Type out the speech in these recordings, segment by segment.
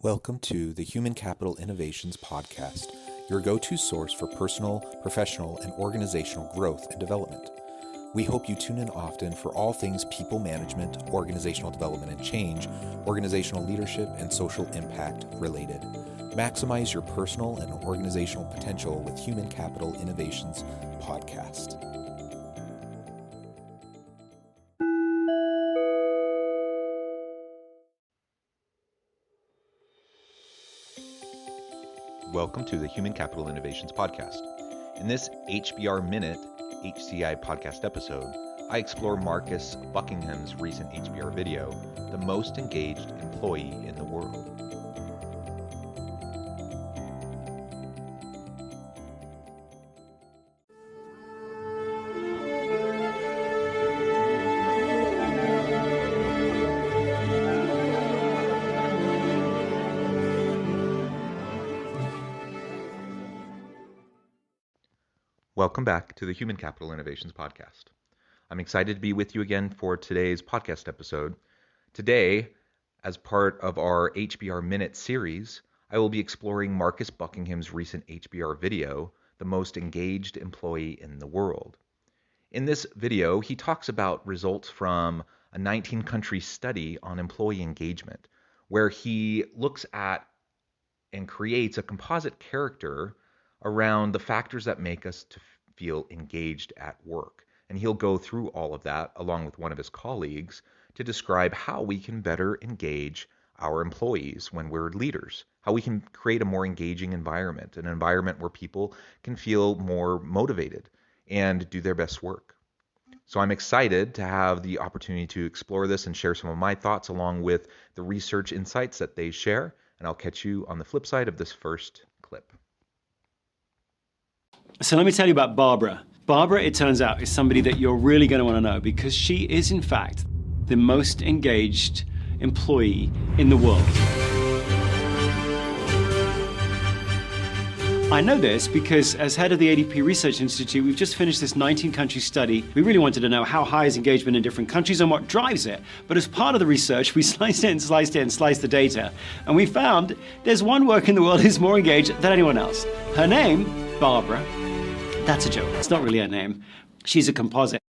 Welcome to the Human Capital Innovations Podcast, your go-to source for personal, professional, and organizational growth and development. We hope you tune in often for all things people management, organizational development and change, organizational leadership, and social impact related. Maximize your personal and organizational potential with Human Capital Innovations Podcast. Welcome to the Human Capital Innovations Podcast. In this HBR Minute HCI podcast episode, I explore Marcus Buckingham's recent HBR video, The Most Engaged Employee in the World. Welcome back to the Human Capital Innovations Podcast. I'm excited to be with you again for today's podcast episode. Today, as part of our HBR Minute series, I will be exploring Marcus Buckingham's recent HBR video, The Most Engaged Employee in the World. In this video, he talks about results from a 19-country study on employee engagement, where he looks at and creates a composite character around the factors that make us to feel engaged at work. And he'll go through all of that along with one of his colleagues to describe how we can better engage our employees when we're leaders, how we can create a more engaging environment, an environment where people can feel more motivated and do their best work. So I'm excited to have the opportunity to explore this and share some of my thoughts along with the research insights that they share. And I'll catch you on the flip side of this first clip. So let me tell you about Barbara. Barbara, it turns out, is somebody that you're really going to want to know because she is, in fact, the most engaged employee in the world. I know this because as head of the ADP Research Institute, we've just finished this 19-country study. We really wanted to know how high is engagement in different countries and what drives it. But as part of the research, we sliced the data. And we found there's one worker in the world who's more engaged than anyone else. Her name, Barbara. That's a joke. It's not really her name. She's a composite.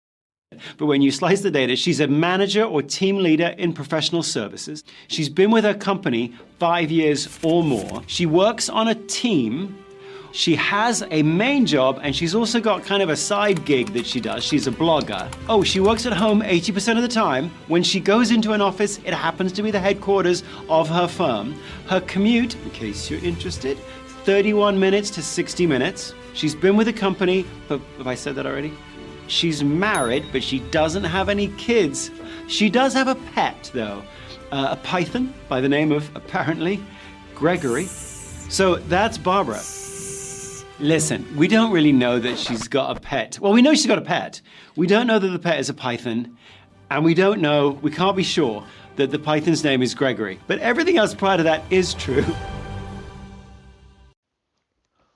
But when you slice the data, she's a manager or team leader in professional services. She's been with her company 5 years or more. She works on a team. She has a main job, and she's also got kind of a side gig that she does. She's a blogger. Oh, she works at home 80% of the time. When she goes into an office, it happens to be the headquarters of her firm. Her commute, in case you're interested, 31 minutes to 60 minutes. She's been with the company, but have I said that already? She's married, but she doesn't have any kids. She does have a pet, though. A python by the name of, apparently, Gregory. So that's Barbara. Listen, we don't really know that she's got a pet. Well, we know she's got a pet. We don't know that the pet is a python. And we can't be sure that the python's name is Gregory. But everything else prior to that is true.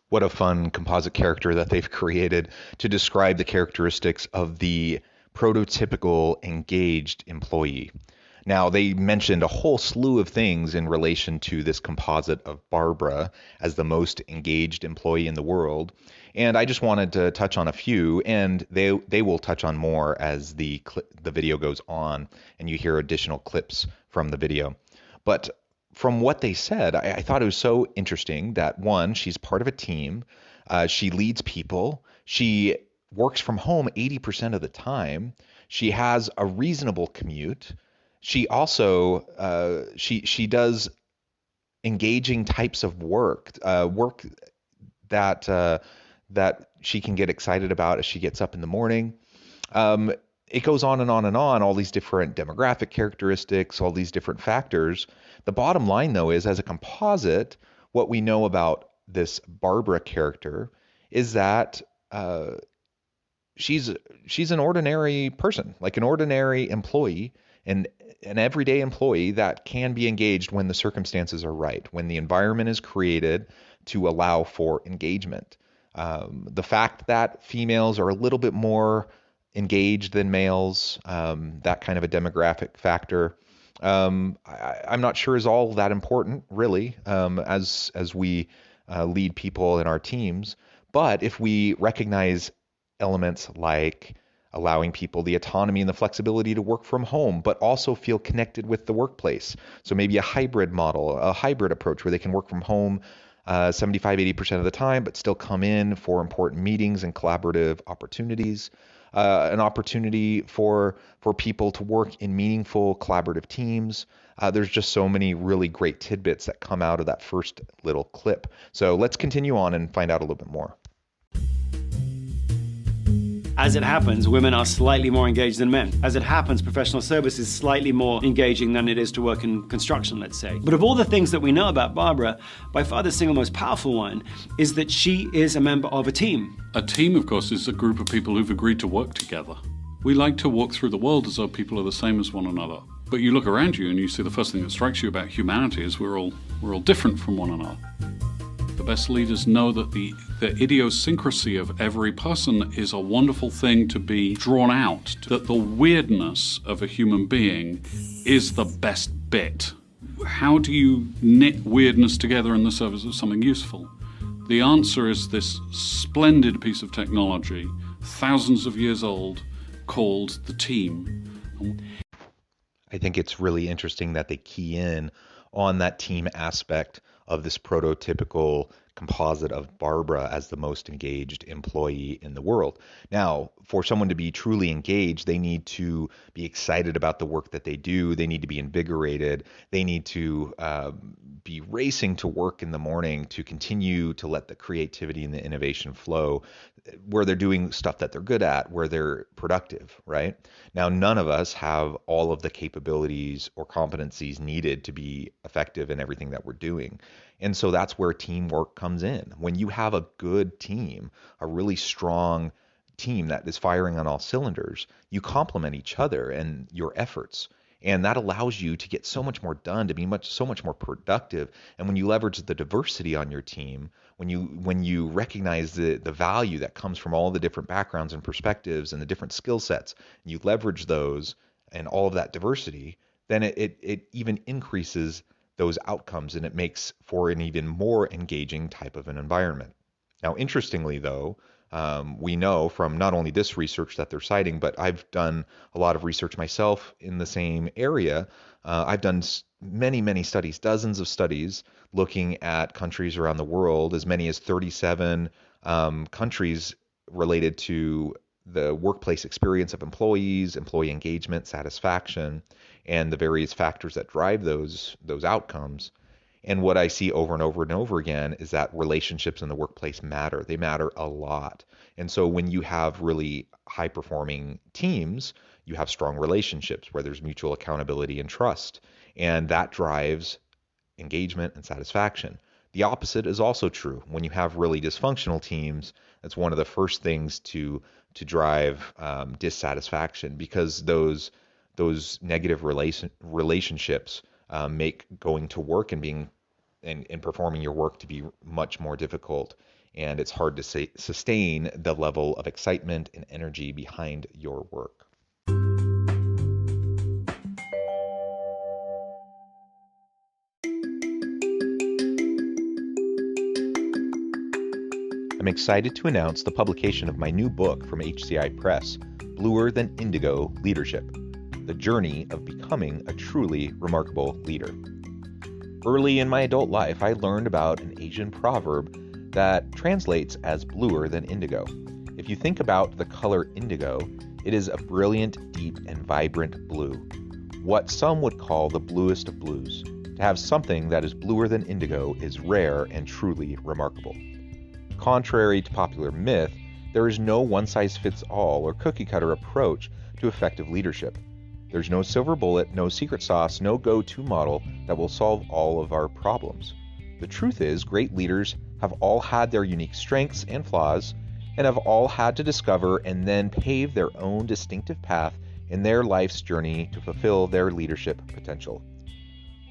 What a fun composite character that they've created to describe the characteristics of the prototypical engaged employee. Now, they mentioned a whole slew of things in relation to this composite of Barbara as the most engaged employee in the world. And I just wanted to touch on a few, and they will touch on more as the video goes on and you hear additional clips from the video. But from what they said, I thought it was so interesting that, one, she's part of a team. She leads people. She works from home 80% of the time. She has a reasonable commute. She also, she does engaging types of work that she can get excited about as she gets up in the morning. It goes on and on and on, all these different demographic characteristics, all these different factors. The bottom line, though, is as a composite, what we know about this Barbara character is that she's an ordinary person, like an ordinary employee, and an everyday employee that can be engaged when the circumstances are right, when the environment is created to allow for engagement. The fact that females are a little bit more engaged than males, that kind of a demographic factor, I'm not sure is all that important, really, as we lead people in our teams. But if we recognize elements like allowing people the autonomy and the flexibility to work from home, but also feel connected with the workplace. So maybe a hybrid model, a hybrid approach where they can work from home 75-80% of the time, but still come in for important meetings and collaborative opportunities. An opportunity for people to work in meaningful collaborative teams. There's just so many really great tidbits that come out of that first little clip. So let's continue on and find out a little bit more. As it happens, women are slightly more engaged than men. As it happens, professional service is slightly more engaging than it is to work in construction, let's say. But of all the things that we know about Barbara, by far the single most powerful one is that she is a member of a team. A team, of course, is a group of people who've agreed to work together. We like to walk through the world as though people are the same as one another. But you look around you and you see the first thing that strikes you about humanity is we're all different from one another. The best leaders know that the idiosyncrasy of every person is a wonderful thing to be drawn out, that the weirdness of a human being is the best bit. How do you knit weirdness together in the service of something useful? The answer is this splendid piece of technology, thousands of years old, called the team. I think it's really interesting that they key in on that team aspect of this prototypical composite of Barbara as the most engaged employee in the world. Now, for someone to be truly engaged, they need to be excited about the work that they do. They need to be invigorated. They need to be racing to work in the morning to continue to let the creativity and the innovation flow, where they're doing stuff that they're good at, where they're productive, right? Now, none of us have all of the capabilities or competencies needed to be effective in everything that we're doing. And so that's where teamwork comes in. When you have a good team, a really strong team that is firing on all cylinders, you complement each other and your efforts. And that allows you to get so much more done, to be so much more productive. And when you leverage the diversity on your team, when you recognize the value that comes from all the different backgrounds and perspectives and the different skill sets, and you leverage those and all of that diversity, then it even increases those outcomes, and it makes for an even more engaging type of an environment. Now, interestingly, though, we know from not only this research that they're citing, but I've done a lot of research myself in the same area. I've done many studies, dozens of studies looking at countries around the world, as many as 37 countries related to the workplace experience of employees, employee engagement, satisfaction, and the various factors that drive those outcomes. And what I see over and over and over again is that relationships in the workplace matter. They matter a lot. And so when you have really high-performing teams, you have strong relationships where there's mutual accountability and trust. And that drives engagement and satisfaction. The opposite is also true. When you have really dysfunctional teams, that's one of the first things to drive dissatisfaction, because those negative relationships make going to work and being and performing your work to be much more difficult, and it's hard to sustain the level of excitement and energy behind your work. I'm excited to announce the publication of my new book from HCI Press, Bluer Than Indigo Leadership: The Journey of Becoming a Truly Remarkable Leader. Early in my adult life, I learned about an Asian proverb that translates as bluer than indigo. If you think about the color indigo, it is a brilliant, deep, and vibrant blue, what some would call the bluest of blues. To have something that is bluer than indigo is rare and truly remarkable. Contrary to popular myth, there is no one-size-fits-all or cookie-cutter approach to effective leadership. There's no silver bullet, no secret sauce, no go-to model that will solve all of our problems. The truth is, great leaders have all had their unique strengths and flaws, and have all had to discover and then pave their own distinctive path in their life's journey to fulfill their leadership potential.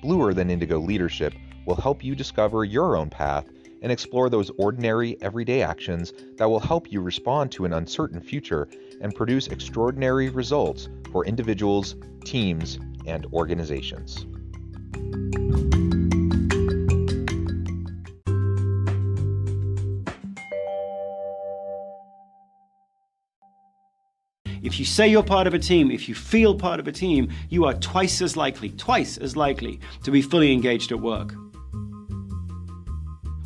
Bluer Than Indigo Leadership will help you discover your own path and explore those ordinary, everyday actions that will help you respond to an uncertain future and produce extraordinary results for individuals, teams, and organizations. If you say you're part of a team, if you feel part of a team, you are twice as likely to be fully engaged at work.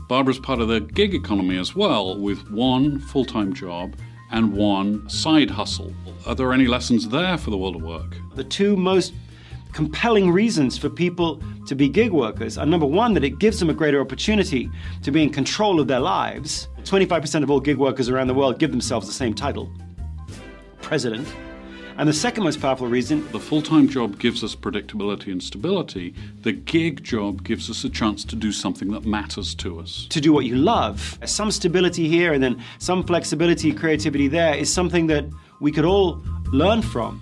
Barbara's part of the gig economy as well, with one full-time job and one side hustle. Are there any lessons there for the world of work? The two most compelling reasons for people to be gig workers are, number one, that it gives them a greater opportunity to be in control of their lives. 25% of all gig workers around the world give themselves the same title, president. And the second most powerful reason, the full-time job gives us predictability and stability. The gig job gives us a chance to do something that matters to us. To do what you love. Some stability here and then some flexibility, creativity there is something that we could all learn from.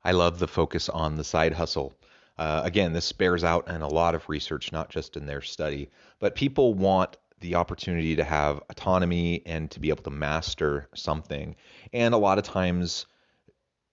I love the focus on the side hustle. Again, this bears out in a lot of research, not just in their study, but people want the opportunity to have autonomy and to be able to master something. And a lot of times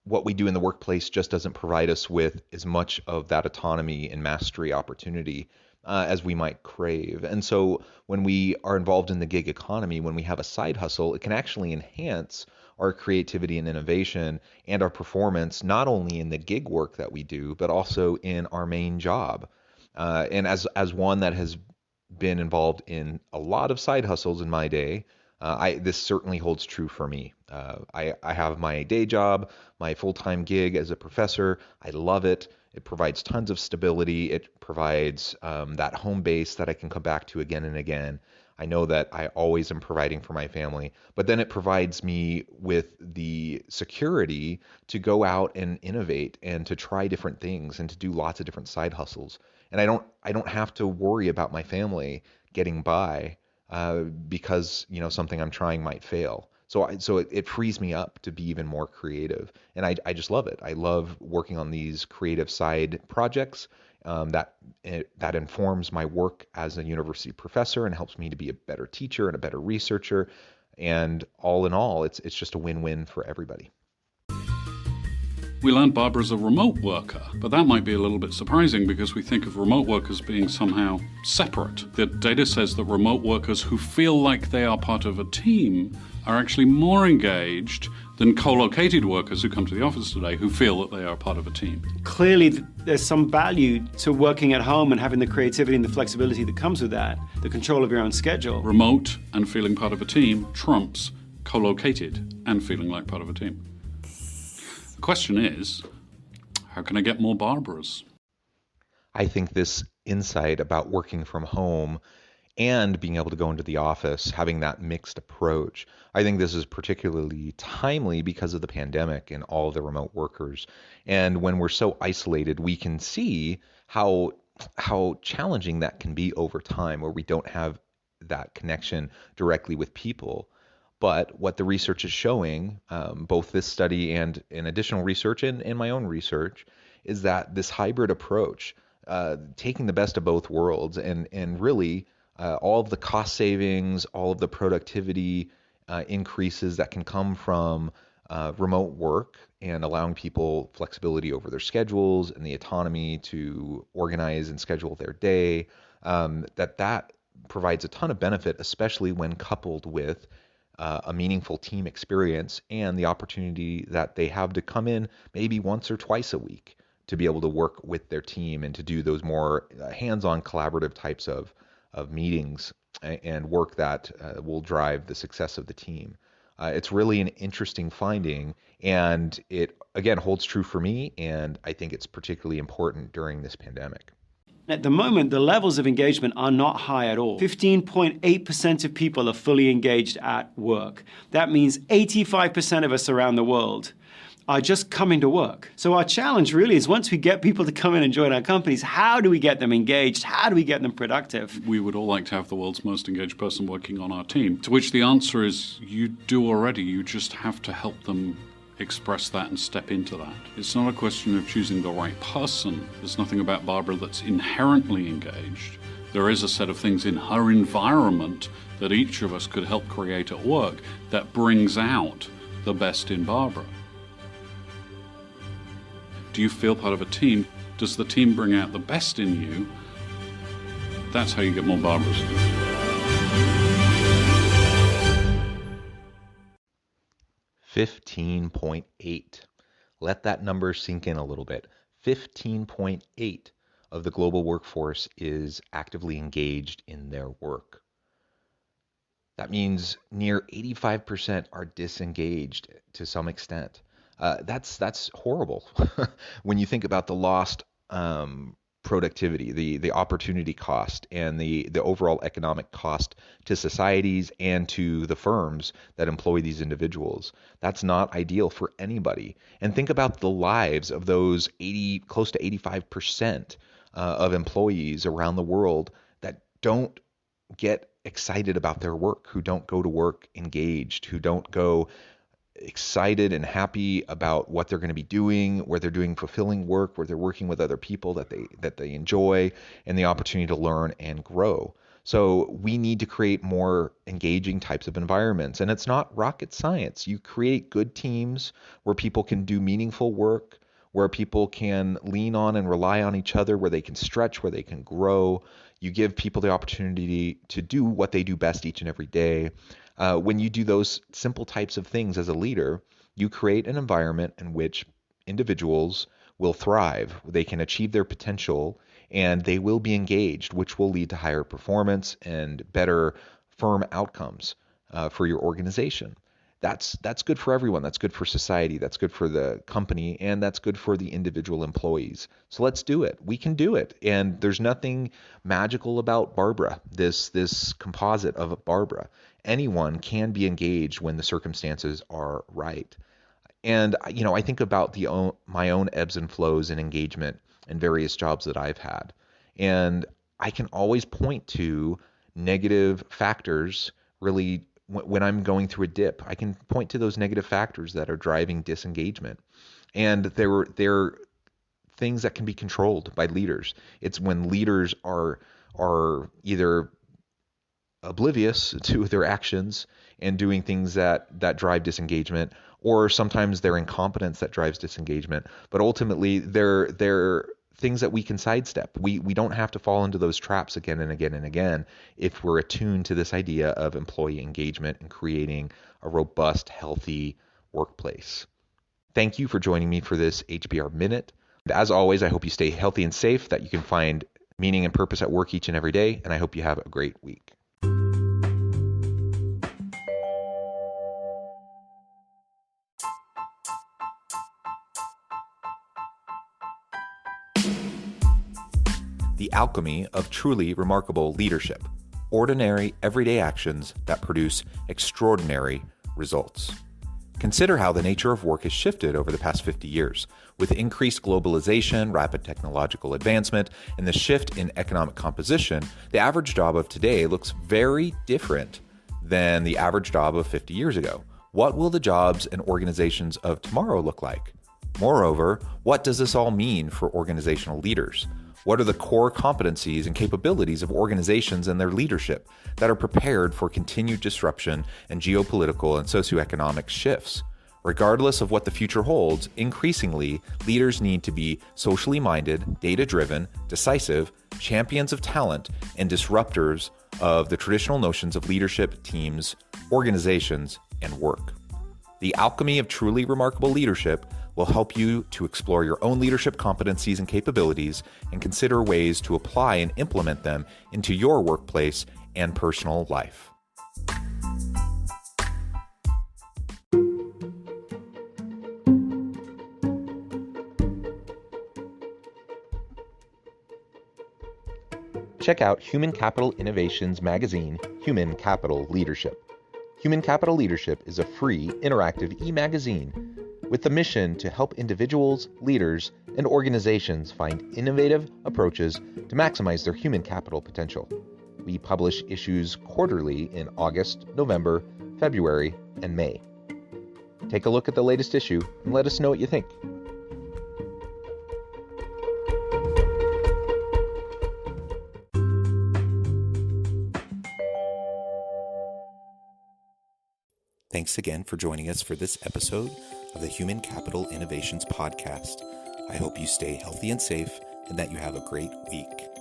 what we do in the workplace just doesn't provide us with as much of that autonomy and mastery opportunity as we might crave. And so when we are involved in the gig economy, when we have a side hustle, it can actually enhance our creativity and innovation and our performance, not only in the gig work that we do, but also in our main job. And as one that has been involved in a lot of side hustles in my day, this certainly holds true for me. I have my day job, my full-time gig as a professor. I love it. It provides tons of stability. It provides that home base that I can come back to again and again. I know that I always am providing for my family, but then it provides me with the security to go out and innovate and to try different things and to do lots of different side hustles. And I don't have to worry about my family getting by because something I'm trying might fail. So it frees me up to be even more creative, and I just love it. I love working on these creative side projects that informs my work as a university professor and helps me to be a better teacher and a better researcher. And all in all, it's just a win-win for everybody. We learned Barbara's a remote worker, but that might be a little bit surprising because we think of remote workers being somehow separate. The data says that remote workers who feel like they are part of a team are actually more engaged than co-located workers who come to the office today who feel that they are part of a team. Clearly, there's some value to working at home and having the creativity and the flexibility that comes with that, the control of your own schedule. Remote and feeling part of a team trumps co-located and feeling like part of a team. The question is, how can I get more Barbaras? I think this insight about working from home and being able to go into the office, having that mixed approach, I think this is particularly timely because of the pandemic and all of the remote workers. And when we're so isolated, we can see how challenging that can be over time, where we don't have that connection directly with people. But what the research is showing, both this study and in additional research and my own research, is that this hybrid approach, taking the best of both worlds and really all of the cost savings, all of the productivity increases that can come from remote work and allowing people flexibility over their schedules and the autonomy to organize and schedule their day, that provides a ton of benefit, especially when coupled with a meaningful team experience and the opportunity that they have to come in maybe once or twice a week to be able to work with their team and to do those more hands-on collaborative types of meetings and work that will drive the success of the team. It's really an interesting finding, and it, again, holds true for me, and I think it's particularly important during this pandemic. At the moment, the levels of engagement are not high at all. 15.8% of people are fully engaged at work. That means 85% of us around the world are just coming to work. So our challenge really is, once we get people to come in and join our companies, how do we get them engaged? How do we get them productive? We would all like to have the world's most engaged person working on our team, to which the answer is you do already. You just have to help them express that and step into that. It's not a question of choosing the right person. There's nothing about Barbara that's inherently engaged. There is a set of things in her environment that each of us could help create at work that brings out the best in Barbara. Do you feel part of a team? Does the team bring out the best in you? That's how you get more Barbaras. 15.8. Let that number sink in a little bit. 15.8 of the global workforce is actively engaged in their work. That means near 85% are disengaged to some extent. That's horrible when you think about the lost productivity, the opportunity cost, and the overall economic cost to societies and to the firms that employ these individuals. That's not ideal for anybody. And think about the lives of those close to 85% of employees around the world that don't get excited about their work, who don't go to work engaged, who don't go excited and happy about what they're going to be doing, where they're doing fulfilling work, where they're working with other people that they enjoy, and the opportunity to learn and grow. So we need to create more engaging types of environments. And it's not rocket science. You create good teams where people can do meaningful work, where people can lean on and rely on each other, where they can stretch, where they can grow. You give people the opportunity to do what they do best each and every day. When you do those simple types of things as a leader, you create an environment in which individuals will thrive. They can achieve their potential and they will be engaged, which will lead to higher performance and better firm outcomes for your organization. That's good for everyone. That's good for society. That's good for the company, and that's good for the individual employees. So let's do it. We can do it. And there's nothing magical about Barbara, this composite of Barbara. Anyone can be engaged when the circumstances are right. And I think about my own ebbs and flows in engagement in various jobs that I've had. And I can always point to negative factors really when I'm going through a dip. I can point to those negative factors that are driving disengagement. And they're things that can be controlled by leaders. It's when leaders are either oblivious to their actions and doing things that drive disengagement, or sometimes their incompetence that drives disengagement. But ultimately, they're things that we can sidestep. We don't have to fall into those traps again and again and again if we're attuned to this idea of employee engagement and creating a robust, healthy workplace. Thank you for joining me for this HBR Minute. And as always, I hope you stay healthy and safe, that you can find meaning and purpose at work each and every day, and I hope you have a great week. The alchemy of truly remarkable leadership. Ordinary, everyday actions that produce extraordinary results. Consider how the nature of work has shifted over the past 50 years. With increased globalization, rapid technological advancement, and the shift in economic composition, the average job of today looks very different than the average job of 50 years ago. What will the jobs and organizations of tomorrow look like? Moreover, what does this all mean for organizational leaders? What are the core competencies and capabilities of organizations and their leadership that are prepared for continued disruption and geopolitical and socioeconomic shifts? Regardless of what the future holds, increasingly, leaders need to be socially minded, data-driven, decisive, champions of talent, and disruptors of the traditional notions of leadership, teams, organizations, and work. The alchemy of truly remarkable leadership will help you to explore your own leadership competencies and capabilities and consider ways to apply and implement them into your workplace and personal life. Check out Human Capital Innovations magazine, Human Capital Leadership. Human Capital Leadership is a free, interactive e-magazine with the mission to help individuals, leaders, and organizations find innovative approaches to maximize their human capital potential. We publish issues quarterly in August, November, February, and May. Take a look at the latest issue and let us know what you think. Thanks again for joining us for this episode of the Human Capital Innovations Podcast. I hope you stay healthy and safe and that you have a great week.